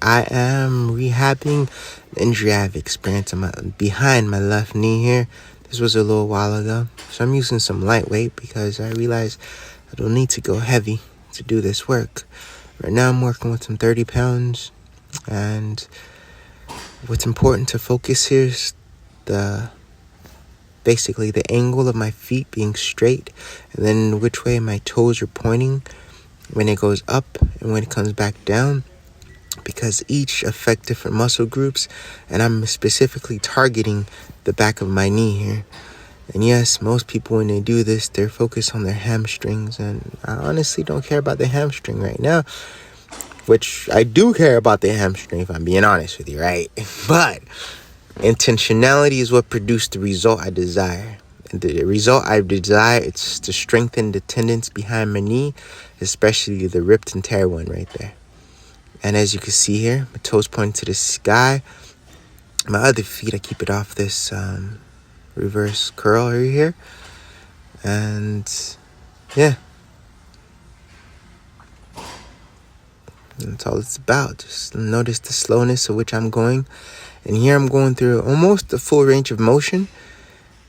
I am rehabbing the injury I've experienced behind my left knee here. This was a little while ago. So I'm using some lightweight because I realized I don't need to go heavy to do this work. Right now I'm working with some 30 pounds. And what's important to focus here is basically the angle of my feet being straight, and then which way my toes are pointing when it goes up and when it comes back down, because each affect different muscle groups, and I'm specifically targeting the back of my knee here. And yes, most people when they do this, they're focused on their hamstrings, and I honestly don't care about the hamstring right now, which I do care about the hamstring if I'm being honest with you, right? But intentionality is what produced the result I desire. And the result I desire is to strengthen the tendons behind my knee, especially the ripped and tear one right there. And as you can see here, my toes pointing to the sky. My other feet, I keep it off this reverse curl right here. And yeah, that's all it's about. Just notice the slowness of which I'm going. And here I'm going through almost the full range of motion.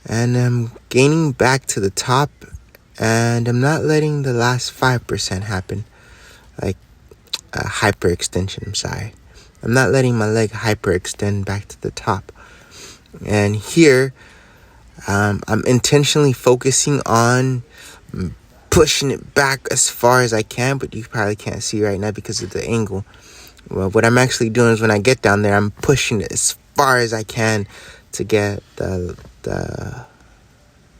And I'm gaining back to the top. And I'm not letting the last 5% happen. Like a hyperextension, I'm sorry. I'm not letting my leg hyperextend back to the top. And here, I'm intentionally focusing on pushing it back as far as I can. But you probably can't see right now because of the angle. Well, what I'm actually doing is when I get down there, I'm pushing it as far as I can to get the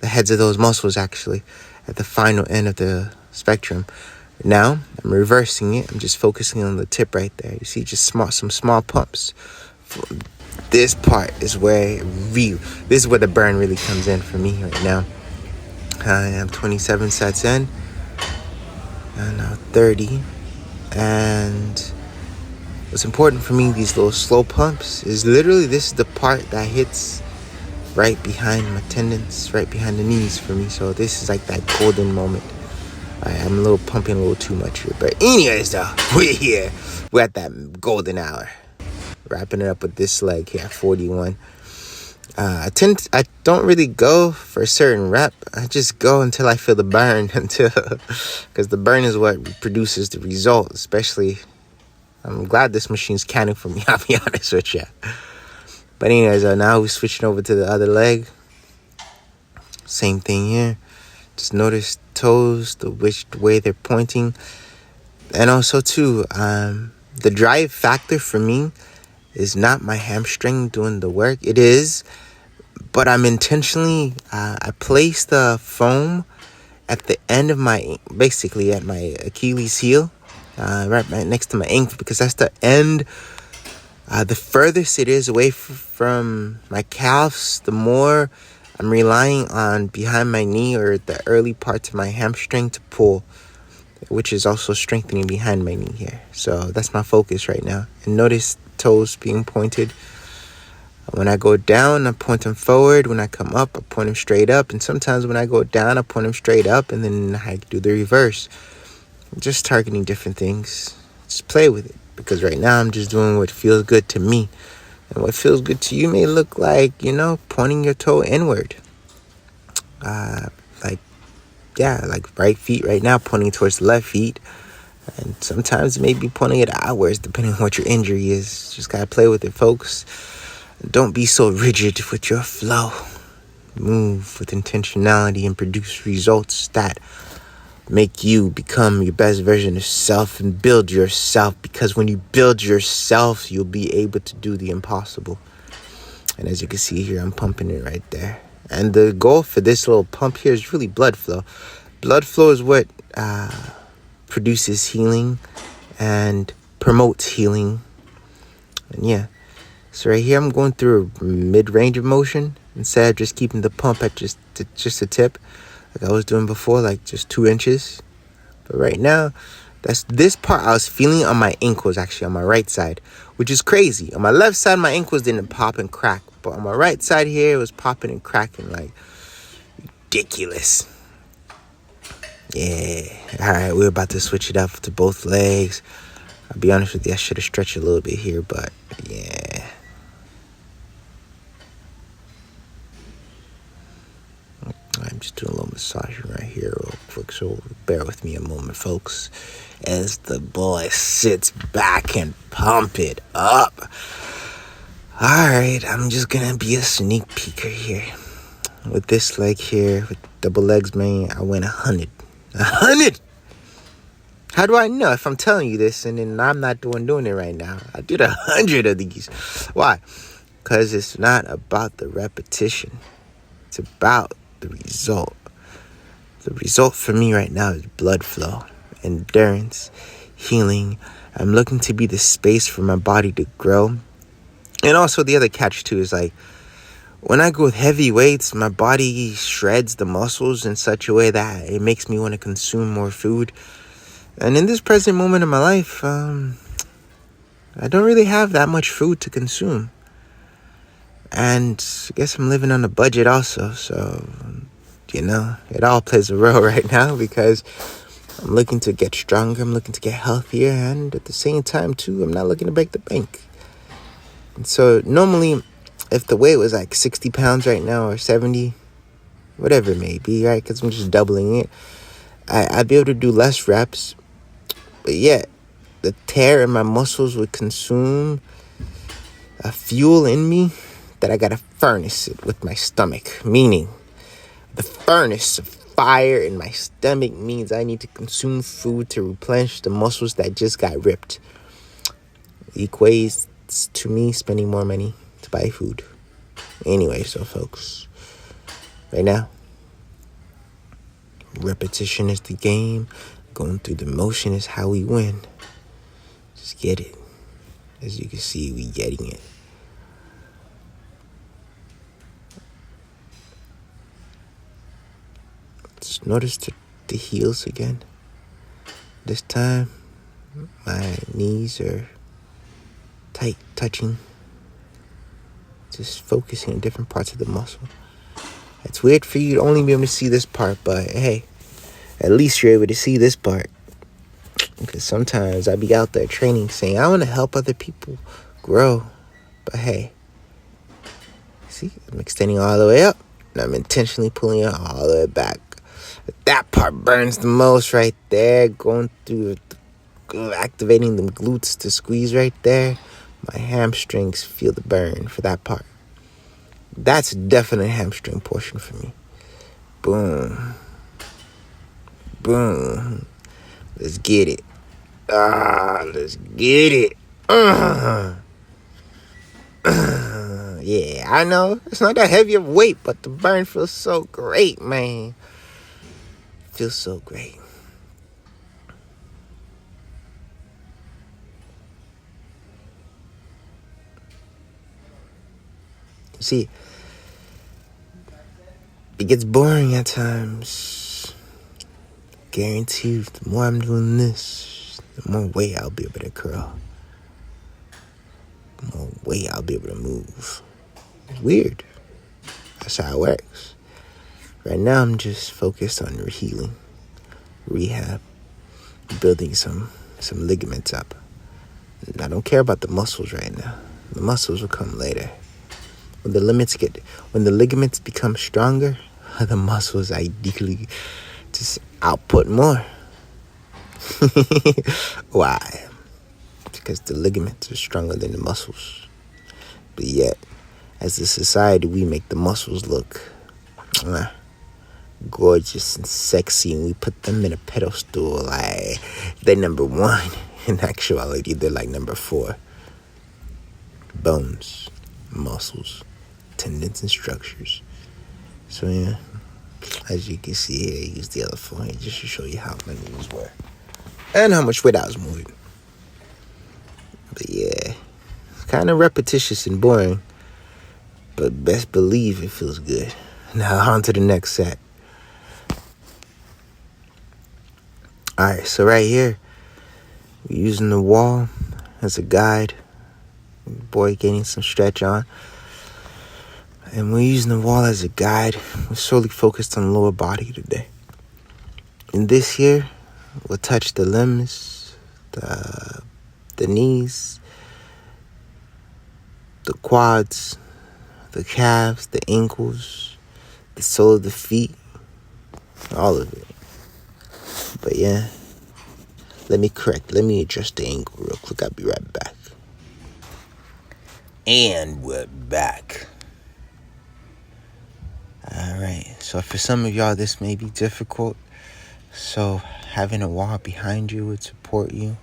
heads of those muscles actually at the final end of the spectrum. Now, I'm reversing it. I'm just focusing on the tip right there. You see just some small pumps. This part is where this is where the burn really comes in for me right now. I am 27 sets in. And now 30. And what's important for me, these little slow pumps, is literally this is the part that hits right behind my tendons, right behind the knees for me. So this is like that golden moment. I'm a little pumping a little too much here. But anyways, though, we're here. We're at that golden hour. Wrapping it up with this leg here, 41. I don't really go for a certain rep. I just go until I feel the burn, because the burn is what produces the result, especially. I'm glad this machine's counting for me, I'll be honest with you. But anyways, now we're switching over to the other leg. Same thing here. Just notice toes, which way they're pointing. And also, too, the drive factor for me is not my hamstring doing the work. It is, but I'm intentionally, I place the foam at the end of basically at my Achilles heel. Right next to my ankle, because that's the end. The furthest it is away from my calves, the more I'm relying on behind my knee or the early parts of my hamstring to pull, which is also strengthening behind my knee here. So that's my focus right now. And notice toes being pointed. When I go down, I point them forward. When I come up, I point them straight up. And sometimes when I go down, I point them straight up, and then I do the reverse. Just targeting different things. Just play with it, because right now I'm just doing what feels good to me, and what feels good to you may look like, pointing your toe inward, like right feet right now pointing towards the left feet, and sometimes it may be pointing it outwards depending on what your injury is. Just gotta play with it, folks. Don't be so rigid with your flow. Move with intentionality and produce results that make you become your best version of yourself and build yourself, because when you build yourself, you'll be able to do the impossible. And as you can see here, I'm pumping it right there. And the goal for this little pump here is really blood flow. Blood flow is what produces healing and promotes healing. And yeah, so right here I'm going through a mid-range of motion instead of just keeping the pump at just a tip, like I was doing before, like just 2 inches. But right now, this part I was feeling on my ankles, actually on my right side, which is crazy. On my left side, my ankles didn't pop and crack, but on my right side here, it was popping and cracking like ridiculous. Yeah. All right, we're about to switch it up to both legs. I'll be honest with you, I should have stretched a little bit here, but yeah. I'm just doing a little massaging right here real quick, so bear with me a moment, folks, as the boy sits back and pump it up. Alright, I'm just gonna be a sneak peeker here. With this leg here, with double legs, man, I went 100. 100! How do I know if I'm telling you this and then I'm not doing it right now? I did 100 of these. Why? Because it's not about the repetition. It's about the result. The result for me right now is blood flow, endurance, healing. I'm looking to be the space for my body to grow. And also the other catch too is like, when I go with heavy weights, my body shreds the muscles in such a way that it makes me want to consume more food. And in this present moment of my life, I don't really have that much food to consume. And I guess I'm living on a budget also. So, it all plays a role right now because I'm looking to get stronger. I'm looking to get healthier. And at the same time, too, I'm not looking to break the bank. And so normally, if the weight was like 60 pounds right now or 70, whatever it may be, right? Because I'm just doubling it. I'd be able to do less reps. But yet, the tear in my muscles would consume a fuel in me that I gotta furnace it with my stomach. Meaning, the furnace of fire in my stomach means I need to consume food to replenish the muscles that just got ripped. It equates to me spending more money to buy food. Anyway, so folks, right now, repetition is the game. Going through the motion is how we win. Just get it. As you can see, we getting it. Just notice the heels again. This time, my knees are tight, touching. Just focusing on different parts of the muscle. It's weird for you to only be able to see this part, but hey, at least you're able to see this part. Because sometimes I be out there training saying, I want to help other people grow. But hey, see, I'm extending all the way up. And I'm intentionally pulling it all the way back. That part burns the most right there. Going through, activating them glutes to squeeze right there. My hamstrings feel the burn for that part. That's definitely a hamstring portion for me. Boom. Boom. Let's get it. Let's get it. Yeah, I know. It's not that heavy of weight, but the burn feels so great, man. Feels so great. See, it gets boring at times. Guarantee you, the more I'm doing this, the more weight I'll be able to curl. The more weight I'll be able to move. It's weird. That's how it works. Right now, I'm just focused on healing, rehab, building some ligaments up. I don't care about the muscles right now. The muscles will come later. When the ligaments become stronger, the muscles ideally just output more. Why? Because the ligaments are stronger than the muscles. But yet, as a society, we make the muscles look gorgeous and sexy, and we put them in a pedestal like they're number one. In actuality, they're like number 4. Bones, muscles, tendons, and structures. So yeah, as you can see here, I used the other phone here just to show you how my knees were and how much weight I was moving. But yeah, it's kind of repetitious and boring, but best believe it feels good. Now on to the next set. Alright, so right here, we're using the wall as a guide. Boy getting some stretch on. And we're using the wall as a guide. We're solely focused on lower body today. In this here, we'll touch the limbs, the the knees, the quads, the calves, the ankles, the sole of the feet, all of it. But yeah, let me adjust the angle real quick. I'll be right back. And we're back. Alright, so for some of y'all this may be difficult. So having a wall behind you would support you.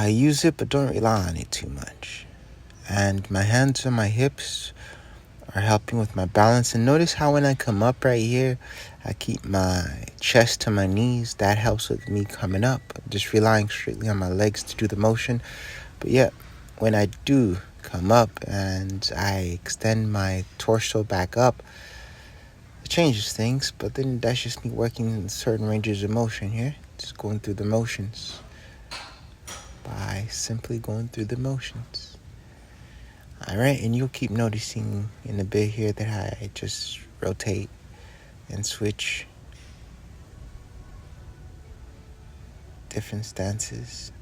Use it, but don't rely on it too much. And my hands on my hips are helping with my balance. And notice how when I come up right here, I keep my chest to my knees. That helps with me coming up. I'm just relying strictly on my legs to do the motion. But yeah, when I do come up and I extend my torso back up, it changes things. But then that's just me working in certain ranges of motion here. Just going through the motions. By simply going through the motions. Alright, and you'll keep noticing in a bit here that I just rotate and switch different stances.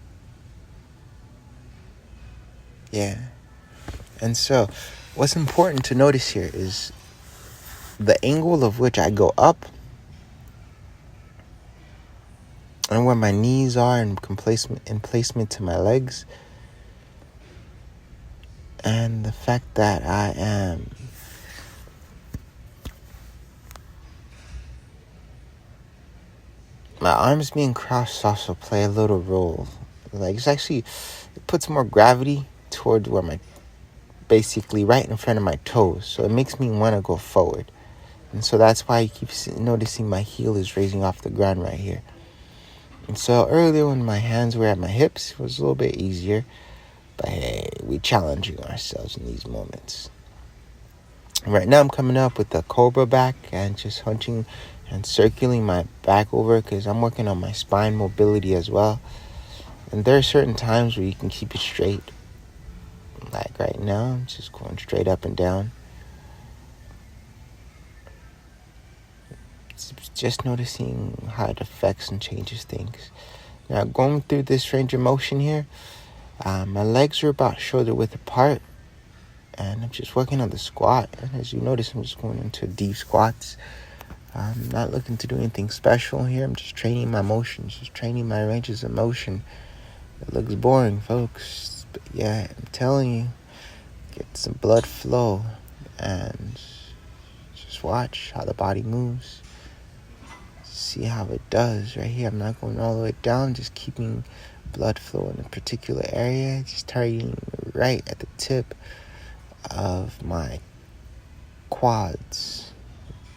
Yeah. And so, what's important to notice here is the angle of which I go up and where my knees are in placement to my legs. And the fact that I am my arms being crossed also play a little role. Like it puts more gravity towards where basically right in front of my toes. So it makes me want to go forward. And so that's why you keep noticing my heel is raising off the ground right here. And so earlier when my hands were at my hips, it was a little bit easier. But hey, we're challenging ourselves in these moments. Right now I'm coming up with the cobra back and just hunching and circling my back over because I'm working on my spine mobility as well. And there are certain times where you can keep it straight. Like right now, I'm just going straight up and down. Just noticing how it affects and changes things. Now going through this range of motion here, my legs are about shoulder width apart. And I'm just working on the squat. And as you notice, I'm just going into deep squats. I'm not looking to do anything special here. I'm just training my motions, just training my ranges of motion. It looks boring, folks. But yeah, I'm telling you, get some blood flow and just watch how the body moves. See how it does right here. I'm not going all the way down, just keeping blood flow in a particular area, just targeting right at the tip of my quads.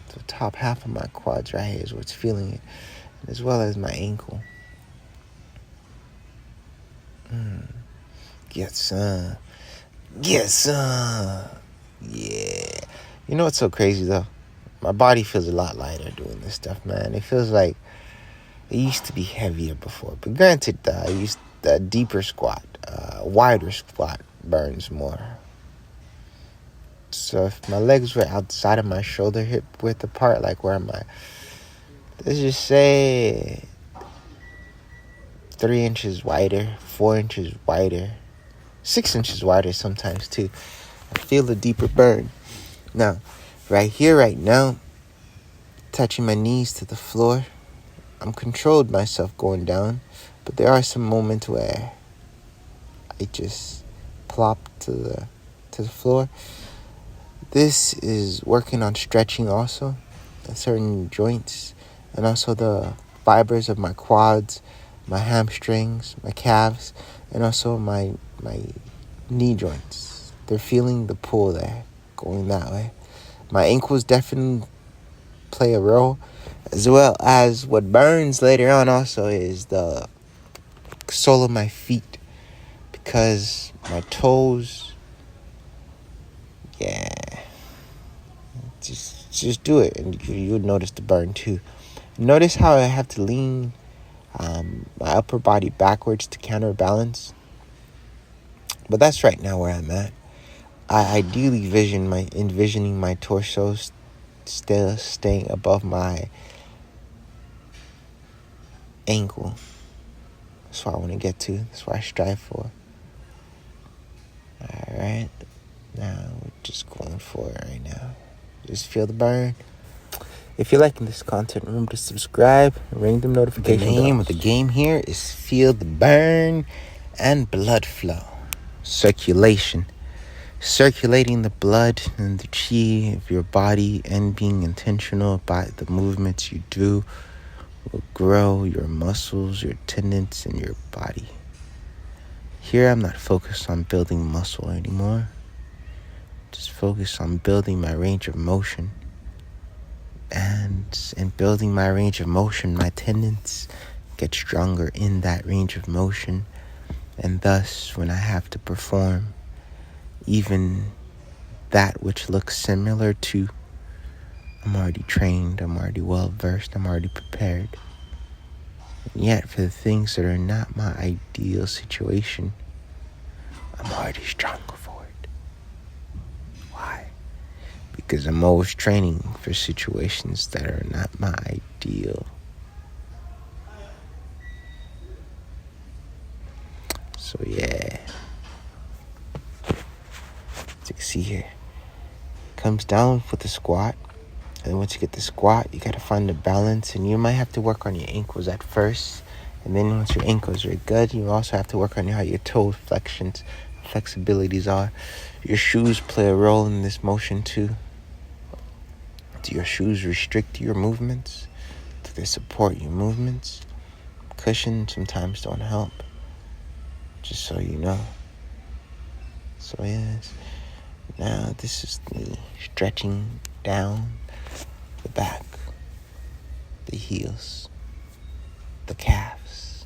The top half of my quads right here is what's feeling it, as well as my ankle. Get some. Yeah. You know what's so crazy though? My body feels a lot lighter doing this stuff, man. It feels like it used to be heavier before. But granted, I used the deeper squat, wider squat burns more. So if my legs were outside of my shoulder hip width apart, like where am I? Let's just say 3 inches wider, 4 inches wider, 6 inches wider sometimes too. I feel a deeper burn. Now, right here, right now, touching my knees to the floor, I'm controlled myself going down, but there are some moments where I just plop to the floor. This is working on stretching also, certain joints, and also the fibers of my quads, my hamstrings, my calves, and also my knee joints. They're feeling the pull there, going that way. My ankles definitely play a role, as well as what burns later on also is the sole of my feet, because my toes, yeah, just do it and you'll notice the burn too. Notice how I have to lean my upper body backwards to counterbalance. But that's right now where I'm at. I ideally envisioning my torso still staying above my ankle. That's what I want to get to. That's what I strive for. Alright. Now we're just going for it right now. Just feel the burn. If you're liking this content, remember to subscribe and ring the notification bells. The name of the game here is Feel the Burn and Blood Flow. Circulation. Circulating the blood and the chi of your body and being intentional about the movements you do will grow your muscles, your tendons, and your body. Here I'm not focused on building muscle anymore. Just focused on building my range of motion. And in building my range of motion, my tendons get stronger in that range of motion. And thus, when I have to perform even that which looks similar to, I'm already trained, I'm already well versed, I'm already prepared. And yet, for the things that are not my ideal situation, I'm already stronger for it. Why? Because I'm always training for situations that are not my ideal. So yeah. As you can see here, comes down with the squat. And once you get the squat, you gotta find the balance. And you might have to work on your ankles at first. And then once your ankles are good, you also have to work on how your toe flexibilities are. Your shoes play a role in this motion too. Do your shoes restrict your movements? Do they support your movements? Cushions sometimes don't help. Just so you know. So yes. Now this is me stretching down the back, the heels, the calves,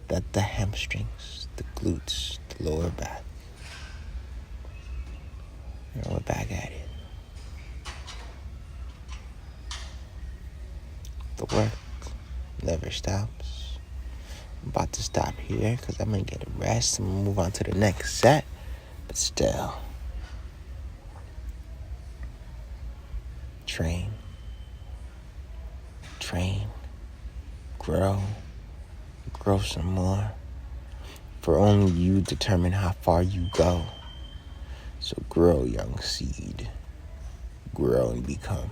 the hamstrings, the glutes, the lower back. And we're back at it. The work never stops. I'm about to stop here because I'm going to get a rest and move on to the next set. But still, train, grow some more. For only you determine how far you go. So grow, young seed. Grow and become.